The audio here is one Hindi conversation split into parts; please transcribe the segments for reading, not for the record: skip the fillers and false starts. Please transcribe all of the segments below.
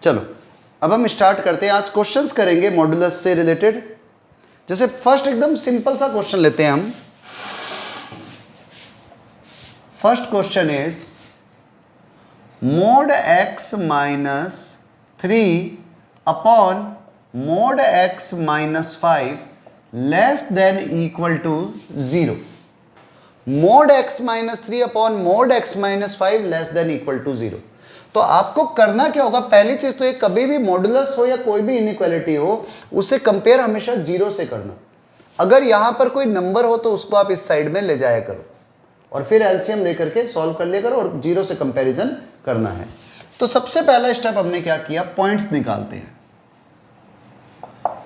चलो अब हम स्टार्ट करते हैं। आज क्वेश्चंस करेंगे मॉडुलस से रिलेटेड। जैसे फर्स्ट एकदम सिंपल सा क्वेश्चन लेते हैं हम। First question is mod x minus 3 upon mod x minus 5 less than equal to 0। mod x minus 3 upon mod x minus 5 less than equal to 0। तो आपको करना क्या होगा, पहली चीज तो ये कभी भी मॉडुलस हो या कोई भी इनइक्वालिटी हो उसे कंपेयर हमेशा 0 से करना। अगर यहां पर कोई नंबर हो तो उसको आप इस साइड में ले जाया करो और फिर एलसीएम लेकर के सॉल्व कर लिया करो और 0 से कंपैरिजन करना है। तो सबसे पहला स्टेप हमने क्या किया, पॉइंट्स निकालते हैं।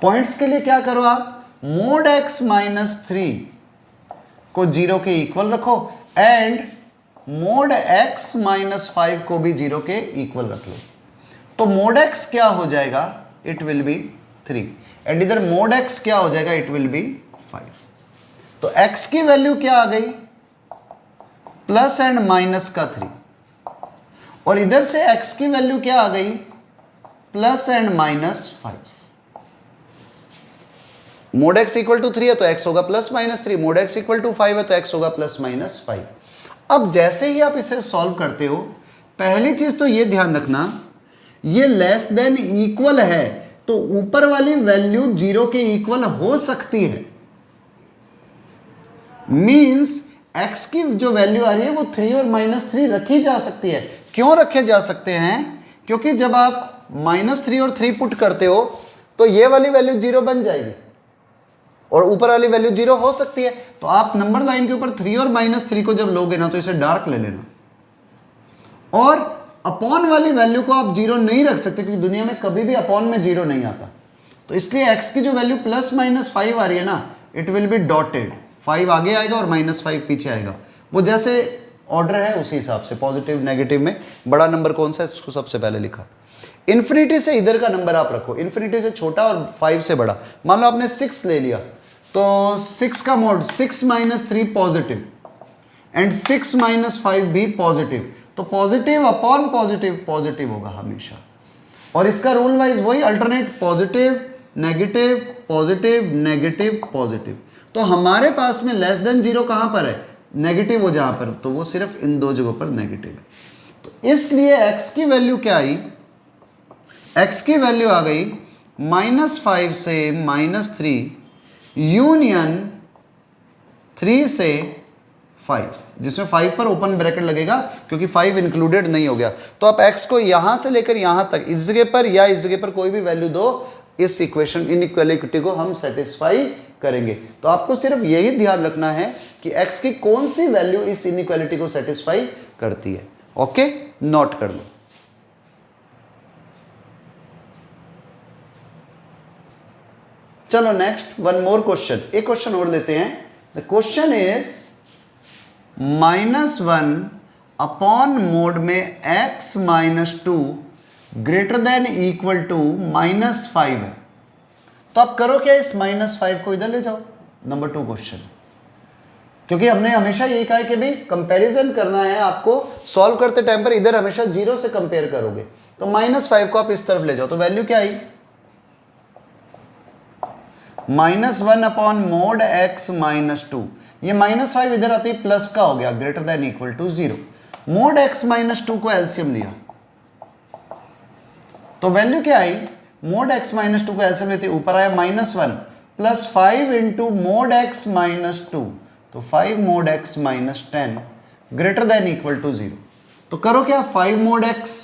पॉइंट्स के लिए क्या करो आप, mod x माइनस 3 को 0 के इक्वल रखो एंड mod x माइनस 5 को भी 0 के इक्वल रख लो। तो mod x क्या हो जाएगा, इट विल बी 3 एंड इधर mod x क्या हो जाएगा, इट विल बी 5। तो x की वैल्यू क्या आ गई, प्लस एंड माइनस का 3 और इधर से x की वैल्यू क्या आ गई, plus and minus 5। mod x equal to 3 है तो x होगा plus minus 3, mod x equal to 5 है तो x होगा प्लस माइनस 5। अब जैसे ही आप इसे सॉल्व करते हो, पहली चीज तो ये ध्यान रखना, ये लेस देन इक्वल है तो ऊपर वाली वैल्यू 0 के इक्वल हो सकती है। मींस x की जो वैल्यू आ रही है वो 3 और माइनस 3 रखी जा सकती है। क्यों रखे जा सकते हैं, क्योंकि जब आप माइनस 3 और 3 पुट करते हो तो ये वाली वैल्यू 0 बन जाएगी और ऊपर वाली वैल्यू 0 हो सकती है। तो आप नंबर लाइन के ऊपर 3 और माइनस 3 को जब लोगे ना तो इसे डार्क ले लेना और अपॉन वाली वैल्यू को आप 0 नहीं रख सकते क्योंकि दुनिया में कभी भी अपॉन में 0 नहीं आता। तो इसलिए x की जो वैल्यू प्लस माइनस 5 आ रही है ना, इट विल बी डॉटेड, 5 आगे आएगा और माइनस 5 पीछे आएगा। वो जैसे ऑर्डर है उसी हिसाब से, पॉजिटिव नेगेटिव में बड़ा नंबर कौन सा है उसको सबसे पहले लिखा। इन्फिनिटी से इधर का नंबर आप रखो, इन्फिनिटी से छोटा और 5 से बड़ा। मान लो आपने 6 ले लिया तो 6 का mode 6 minus 3 positive and 6 minus 5 भी पॉजिटिव। तो पॉजिटिव अपॉन पॉजिटिव पॉजिटिव होगा हमेशा। और इसका रूल वाइज वही alternate, positive negative positive negative positive. तो हमारे पास में लेस देन 0 कहां पर है, नेगेटिव हो जहां पर, तो वो सिर्फ इन दो जगहों पर नेगेटिव है। तो इसलिए x की वैल्यू क्या आई, x की वैल्यू आ गई -5 से -3 यूनियन 3 से 5, जिसमें 5 पर ओपन ब्रैकेट लगेगा क्योंकि 5 इंक्लूडेड नहीं हो गया। तो आप x को यहां से लेकर यहां तक इस जगह पर या इस जगह पर कोई भी वैल्यू दो, इस इक्वेशन इनइक्वालिटी को हम सेटिस्फाई करेंगे। तो आपको सिर्फ यही ध्यान रखना है कि x की कौन सी वैल्यू इस इनइक्वालिटी को सेटिस्फाई करती है। ओके, नोट कर लो। चलो नेक्स्ट वन मोर क्वेश्चन, एक क्वेश्चन और लेते हैं। The question is -1 upon mod में x minus 2 greater than equal to -5 है। तो आप करो क्या, इस -5 को इधर ले जाओ। नंबर 2 क्वेश्चन, क्योंकि हमने हमेशा यही कहा है कि भाई कंपैरिजन करना है आपको, सॉल्व करते टाइम पर इधर हमेशा 0 से कंपेयर करोगे। तो -5 को आप इस तरफ ले जाओ, तो वैल्यू क्या आई, -1 अपॉन मोड x माइनस 2। ये -5 इधर आती है प्लस का हो गया, greater than equal to 0। Mod x minus 2 को एलसीएम लिया तो वैल्यू क्या आई, मोड x माइनस 2 को एलसीएम लेते ऊपर आया -1 plus 5 into mod x minus 2, तो 5 mod x minus 10 greater than equal to 0। तो करो क्या, 5 mod x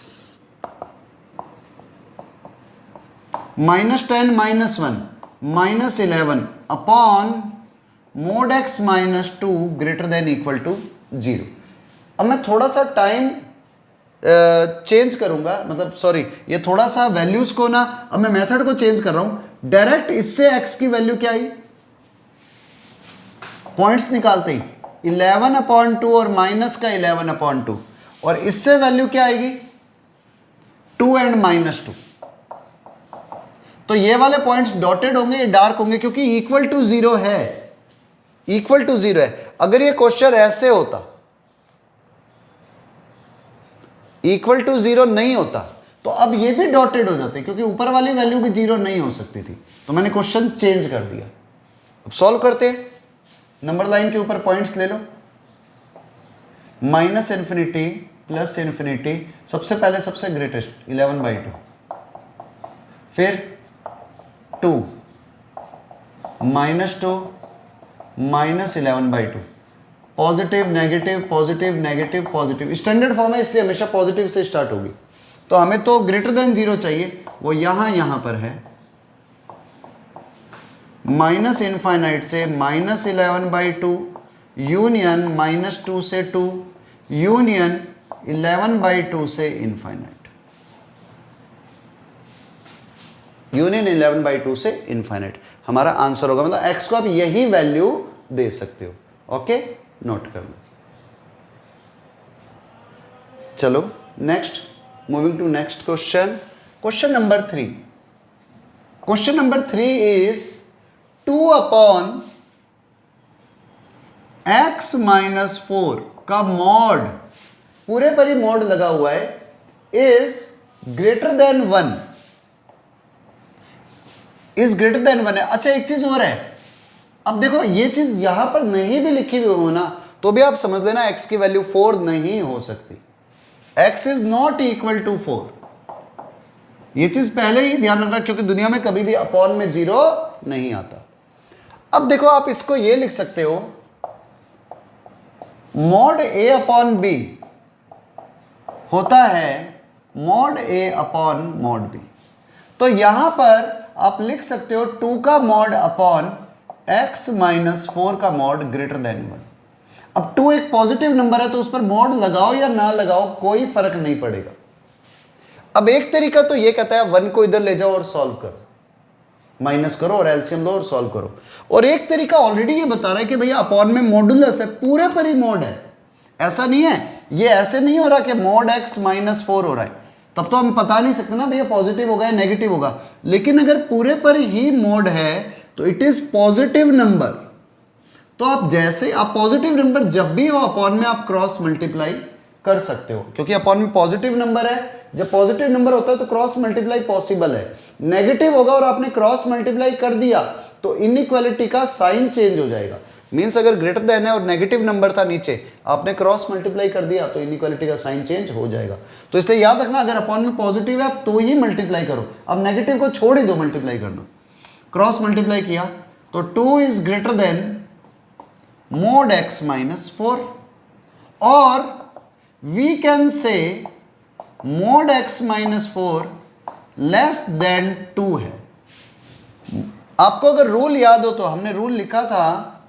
minus 10 minus 1 -11 upon mod x minus 2 greater than equal to 0। अब मैं थोड़ा सा टाइम चेंज करूंगा, मतलब सॉरी, ये थोड़ा सा वैल्यूज को ना, अब मैं मेथड को चेंज कर रहा हूं। डायरेक्ट इससे x की वैल्यू क्या आई, पॉइंट्स निकालते ही 11 अपॉन 2 और माइनस का 11 अपॉन 2, और इससे वैल्यू क्या आएगी 2 एंड -2। तो ये वाले पॉइंट्स डॉटेड होंगे, ये डार्क होंगे क्योंकि इक्वल टू 0 है, इक्वल टू 0 है। अगर ये क्वेश्चन ऐसे होता, इक्वल टू 0 नहीं होता, तो अब ये भी डॉटेड हो जाते हैं क्योंकि ऊपर वाली वैल्यू भी 0 नहीं हो सकती थी, तो मैंने क्वेश्चन चेंज कर दिया। अब सॉल्व करते हैं। नंबर लाइन के ऊपर पॉइंट्स ले लो, माइनस इन्फिनिटी प्लस इन्फिनिटी, सबसे पहले सबसे ग्रेटेस्ट 11/2, फिर 2 -2 -11/2, positive negative positive negative positive, standard form है इसलिए हमेशा पॉजिटिव से स्टार्ट होगी। तो हमें तो ग्रेटर देन 0 चाहिए, वो यहां पर है, माइनस इनफाइनाइट से -11/2 यूनियन -2 से 2 यूनियन 11/2 से इनफाइनाइट, यूनियन 11/2 से इनफाइनाइट हमारा आंसर होगा। मतलब x को आप यही वैल्यू दे सकते हो। ओके, नोट कर लो। चलो next, moving to next question. Question number 3। Question number 3 is 2/x-4 का मॉड, पूरे पर ही मॉड लगा हुआ है, is greater than 1, is greater than 1 है। अच्छा एक चीज और है, अब देखो ये चीज यहां पर नहीं भी लिखी हुई हो ना तो भी आप समझ लेना x की वैल्यू 4 नहीं हो सकती, x is not equal to 4। ये चीज पहले ही ध्यान रखना क्योंकि दुनिया में कभी भी अपॉन में 0 नहीं आता। अब देखो आप इसको ये लिख सकते हो, मॉड a अपॉन b होता है mod a upon mod b। तो यहां पर आप लिख सकते हो 2 का मॉड अपॉन x-4 का मॉड ग्रेटर देन 1। अब 2 एक पॉजिटिव नंबर है तो उस पर मॉड लगाओ या ना लगाओ कोई फर्क नहीं पड़ेगा। अब एक तरीका तो ये कहता है 1 को इधर ले जाओ और सॉल्व करो, माइनस करो और एलसीएम लो और सॉल्व करो। और एक तरीका ऑलरेडी ये बता रहा है कि भैया अपॉन में मॉडुलस है, पूरे पर ही मॉड है। ऐसा नहीं है, ये ऐसे नहीं हो रहा कि मॉड x -4 हो रहा है, तब तो हम बता नहीं सकते ना भैया पॉजिटिव होगा या नेगेटिव होगा। लेकिन अगर पूरे पर ही मॉड है तो इट इज पॉजिटिव नंबर। तो आप जैसे आप पॉजिटिव नंबर जब भी हो अपॉन में आप क्रॉस मल्टीप्लाई कर सकते हो क्योंकि अपॉन में पॉजिटिव नंबर है। जब पॉजिटिव नंबर होता है तो क्रॉस मल्टीप्लाई पॉसिबल है। नेगेटिव होगा और आपने क्रॉस मल्टीप्लाई कर दिया तो इनइक्वालिटी का साइन चेंज हो जाएगा। मींस अगर ग्रेटर देन है और नेगेटिव नंबर था नीचे, आपने क्रॉस मल्टीप्लाई कर दिया तो इनइक्वालिटी का साइन चेंज हो जाएगा। तो इसलिए याद रखना अगर अपॉन में पॉजिटिव है आप तो ही मल्टीप्लाई करो, अब नेगेटिव को छोड़ ही दो, मल्टीप्लाई कर दो। क्रॉस मल्टीप्लाई किया तो 2 is greater than mod x-4 और we can say mod x-4 less than 2 है। आपको अगर रूल याद हो तो हमने रूल लिखा था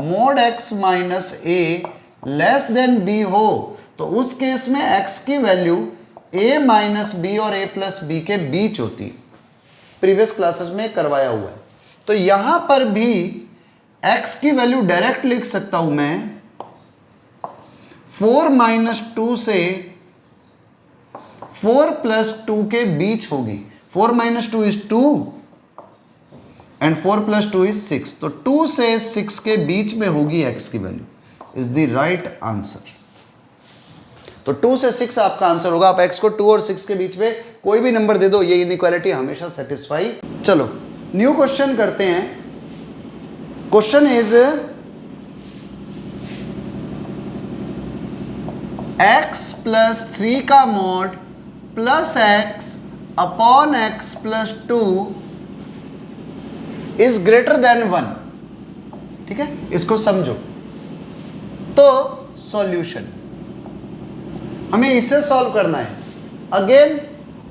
mod x-a less than b हो तो उस केस में x की वैल्यू a माइनस b और a प्लस b के बीच होती है। प्रीवियस क्लासेस में करवाया हुआ है। तो यहां पर भी x की वैल्यू डायरेक्ट लिख सकता हूं मैं 4 - 2 से 4 + 2 के बीच होगी। 4 - 2 इज 2 एंड 4 + 2 इज 6। तो 2 से 6 के बीच में होगी x की value, is the right answer. तो 2 से 6 आपका आंसर होगा। आप x को 2 और 6 के बीच में कोई भी नंबर दे दो, ये इनइक्वालिटी हमेशा सेटिस्फाई। चलो न्यू क्वेश्चन करते हैं। क्वेश्चन इज x + 3 का mod plus x upon x + 2 is greater than 1। ठीक है, इसको समझो। तो सॉल्यूशन हमें इसे सॉल्व करना है। अगेन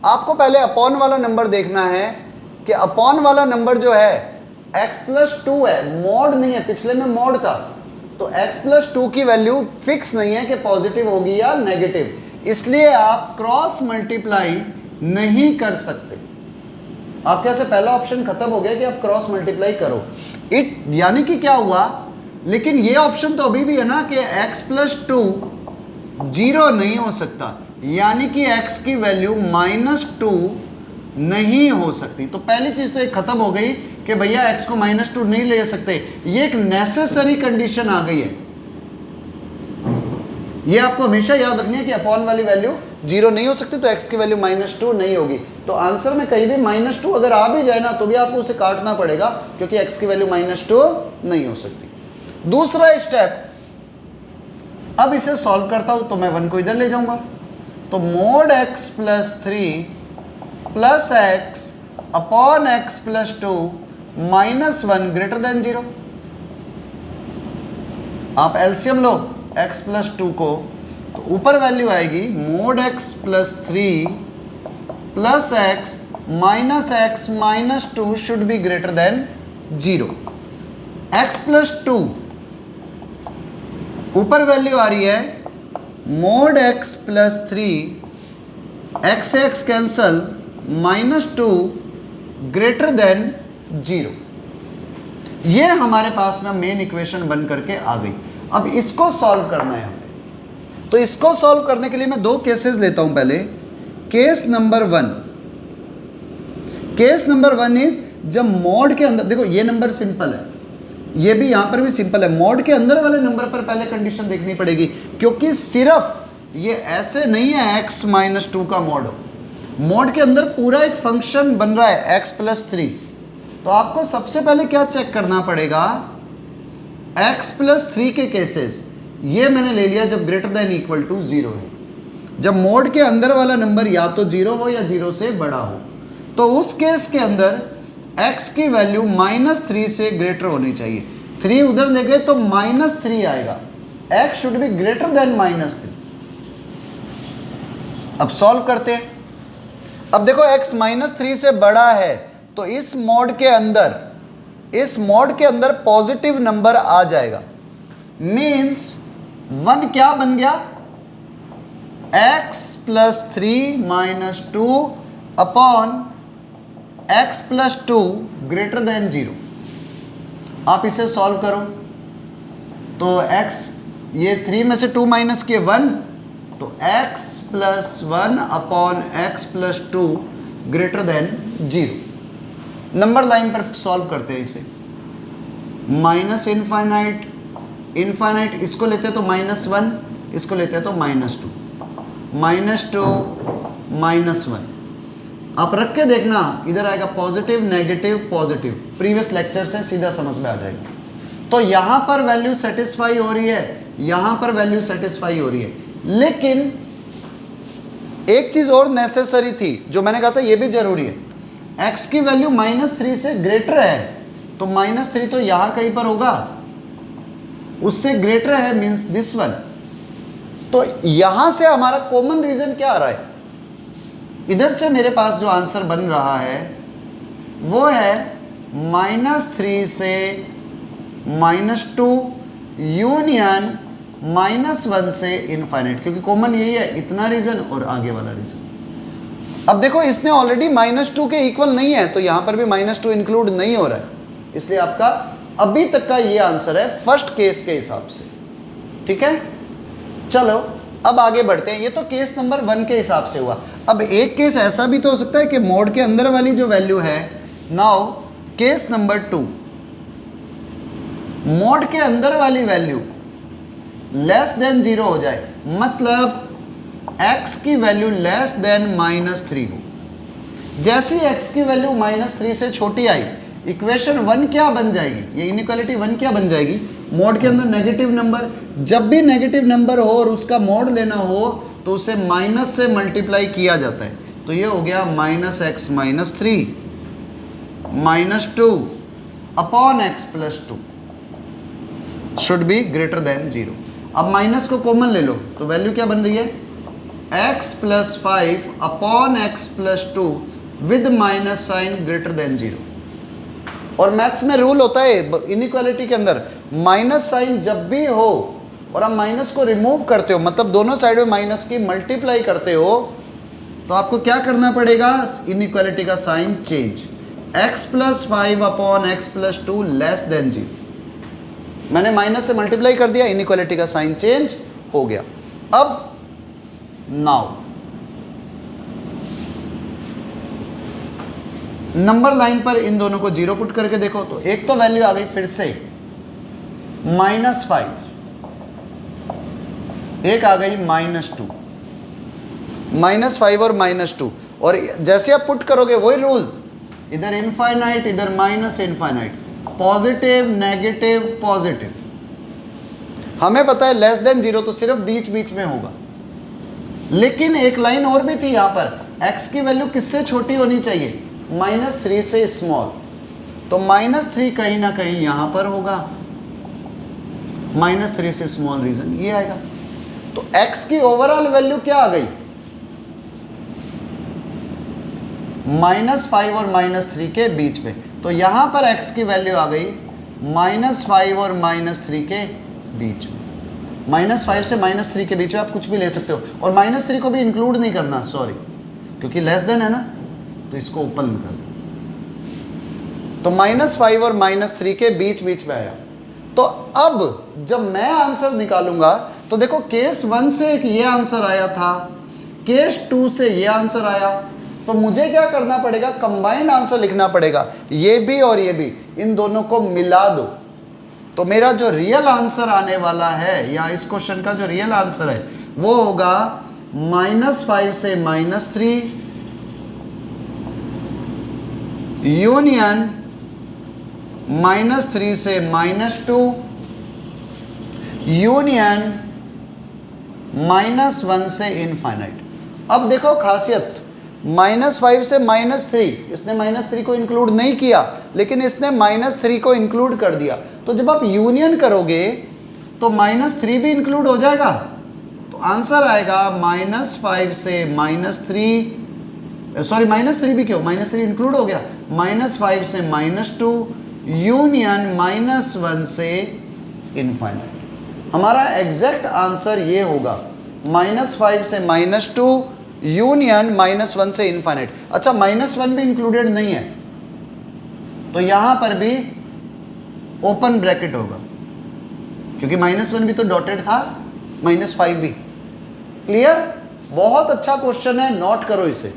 आपको पहले अपॉन वाला नंबर देखना है कि अपॉन वाला नंबर जो है x + 2 है, मॉड नहीं है। पिछले में मॉड था तो x + 2 की वैल्यू फिक्स नहीं है कि पॉजिटिव होगी या नेगेटिव, इसलिए आप क्रॉस मल्टीप्लाई नहीं कर सकते। आपके से पहला ऑप्शन खत्म हो गया कि आप क्रॉस मल्टीप्लाई करो। इट यानी कि क्या हुआ, लेकिन ये ऑप्शन तो अभी भी है ना कि x + 2 0 नहीं हो सकता, यानी कि x की वैल्यू -2 नहीं हो सकती। तो पहली चीज तो एक खत्म हो गई कि भैया x को -2 नहीं ले सकते, ये एक नेसेसरी कंडीशन आ गई है। ये आपको हमेशा याद रखनी है कि अपॉन वाली वैल्यू जीरो नहीं हो सकती, तो x की वैल्यू -2 नहीं होगी। तो आंसर में कहीं भी -2 अगर आ भी जाए ना तो भी आपको उसे काटना पड़ेगा, क्योंकि x की वैल्यू -2 नहीं हो सकती। दूसरा स्टेप, अब इसे सॉल्व करता हूं तो मैं 1 को इधर ले जाऊंगा, तो mod x plus 3 plus x upon x plus 2 -1 greater than 0। आप एलसीएम लो x प्लस 2 को, तो ऊपर वैल्यू आएगी mod x plus 3 plus x minus 2 should be greater than 0। x plus 2 ऊपर वैल्यू आ रही है mod x प्लस 3 x से x कैंसल -2 ग्रेटर देन 0। ये हमारे पास में मेन इक्वेशन बन करके आ गई। अब इसको सॉल्व करना है हमें, तो इसको सॉल्व करने के लिए मैं दो केसेस लेता हूं। पहले case number 1, case number 1 is जब मॉड के अंदर, देखो ये नंबर सिंपल है, ये भी यहां पर भी सिंपल है, मॉड के अंदर वाले नंबर पर पहले कंडीशन देखनी पड़ेगी, क्योंकि सिर्फ ये ऐसे नहीं है x -2 का मॉड हो, मॉड के अंदर पूरा एक फंक्शन बन रहा है x प्लस 3। तो आपको सबसे पहले क्या चेक करना पड़ेगा, x प्लस 3 के केसेस, ये मैंने ले लिया जब ग्रेटर देन इक्वल टू 0 है, जब मोड के अंदर वाला नंबर या तो 0 हो या 0 से बड़ा हो, तो उस केस के अंदर x की वैल्यू -3 से ग्रेटर होनी चाहिए। 3 उधर ले गए तो -3 आएगा, x should be greater than -3। अब सॉल्व करते हैं। अब देखो x -3 से बड़ा है, तो इस मोड के अंदर पॉजिटिव नंबर आ जाएगा, मीन्स 1 क्या बन गया, x plus 3 -2 upon x plus 2 greater than 0। आप इसे सॉल्व करो तो x, ये 3 में से 2 माइनस किए 1, तो x plus 1 upon x plus 2 greater than 0। Number line पर सॉल्व करते हैं इसे, माइनस इनफाइनाइट इनफाइनाइट, इसको लेते हैं तो -1, इसको लेते हैं तो -2 -1। आप रख के देखना, इधर आएगा positive negative positive, previous lecture से सीधा समझ में आ जाएगा। तो यहां पर वैल्यू सेटिस्फाई हो रही है, यहां पर वैल्यू सेटिस्फाई हो रही है, लेकिन एक चीज और नेसेसरी थी जो मैंने कहा था ये भी जरूरी है, x की वैल्यू -3 से ग्रेटर है, तो -3 तो यहां कहीं पर होगा, उससे ग्रेटर है मींस दिस वन। तो यहां से हमारा कॉमन रीजन क्या आ रहा है, इधर से मेरे पास जो आंसर बन रहा है वो है -3 से -2 यूनियन -1 से इनफाइनाइट, क्योंकि कॉमन यही है, इतना रीजन और आगे वाला रीजन। अब देखो इसने ऑलरेडी -2 के इक्वल नहीं है, तो यहां पर भी -2 इंक्लूड नहीं हो रहा है, इसलिए आपका अभी तक का ये आंसर है फर्स्ट केस के हिसाब से। ठीक है, चलो अब आगे बढ़ते हैं। ये तो केस नंबर 1 के हिसाब से हुआ। अब एक केस ऐसा भी तो हो सकता है कि मोड के अंदर वाली जो वैल्यू है, नाउ केस नंबर 2, मोड के अंदर वाली वैल्यू लेस देन 0 हो जाए, मतलब x की वैल्यू लेस देन -3 हो। जैसे ही x की वैल्यू -3 से छोटी आई, इक्वेशन 1 क्या बन जाएगी, ये इनइक्वालिटी 1 क्या बन जाएगी, मोड के अंदर नेगेटिव नंबर, जब भी नेगेटिव नंबर हो और उसका मोड लेना हो तो उसे माइनस से मल्टीप्लाई किया जाता है, तो ये हो गया -x -3 -2 upon x plus 2 should be greater than 0। अब माइनस को कॉमन ले लो तो वैल्यू क्या बन रही है, x plus 5 upon x plus 2 with minus sign greater than 0। और मैथ्स में रूल होता है इनइक्वालिटी के अंदर, माइनस साइन जब भी हो और आप माइनस को रिमूव करते हो, मतलब दोनों साइड में माइनस की मल्टीप्लाई करते हो, तो आपको क्या करना पड़ेगा, इनइक्वालिटी का sign change, x plus 5 upon x plus 2 less than 0। मैंने माइनस से मल्टीप्लाई कर दिया, इनइक्वालिटी का साइन चेंज हो गया। अब नाउ नंबर लाइन पर इन दोनों को 0 पुट करके देखो, तो एक तो वैल्यू आ गई फिर से -5, एक आ गई -2, -5 और -2, और जैसे आप पुट करोगे वही रूल, इधर इनफाइनाइट इधर minus infinite, positive negative positive. हमें पता है लेस देन 0 तो सिर्फ बीच बीच में होगा, लेकिन एक लाइन और भी थी यहाँ पर, x की वैल्यू किससे छोटी होनी चाहिए, -3 से स्मॉल, तो -3 कहीं ना कहीं यहां पर होगा, -3 से स्मॉल रीजन ये आएगा। तो x की ओवरऑल वैल्यू क्या आ गई, -5 और -3 के बीच में। तो यहां पर x की वैल्यू आ गई -5 और -3 के बीच में। -5 से -3 के बीच में आप कुछ भी ले सकते हो, और -3 को भी इंक्लूड नहीं करना, सॉरी, क्योंकि लेस देन है ना, तो इसको ओपन कर दो। तो -5 और -3 के बीच बीच में आया। तो अब जब मैं आंसर निकालूंगा तो देखो केस 1 से एक ये आंसर आया था, केस 2 से ये आंसर आया, तो मुझे क्या करना पड़ेगा, कंबाइंड आंसर लिखना पड़ेगा, ये भी और ये भी, इन दोनों को मिला दो। तो मेरा जो रियल आंसर आने वाला है, या इस क्वेश्चन का जो रियल आंसर है वो होगा -5 से -3 यूनियन -3 से -2 यूनियन -1 से इनफाइनाइट। अब देखो खासियत, -5 से -3, इसने -3 को इंक्लूड नहीं किया, लेकिन इसने -3 को इंक्लूड कर दिया। तो जब आप यूनियन करोगे तो -3 भी इंक्लूड हो जाएगा, तो आंसर आएगा -5 से -3, सॉरी -3 भी क्यों, -3 इंक्लूड हो गया, -5 से -2 यूनियन -1 से इनफाइनाइट। हमारा एग्जैक्ट आंसर ये होगा, -5 से -2 यूनियन -1 से इनफाइनाइट। अच्छा, -1 भी इंक्लूडेड नहीं है, तो यहां पर भी ओपन ब्रैकेट होगा, क्योंकि -1 भी तो डॉटेड था, -5 भी। क्लियर? बहुत अच्छा क्वेश्चन है, नोट करो इसे।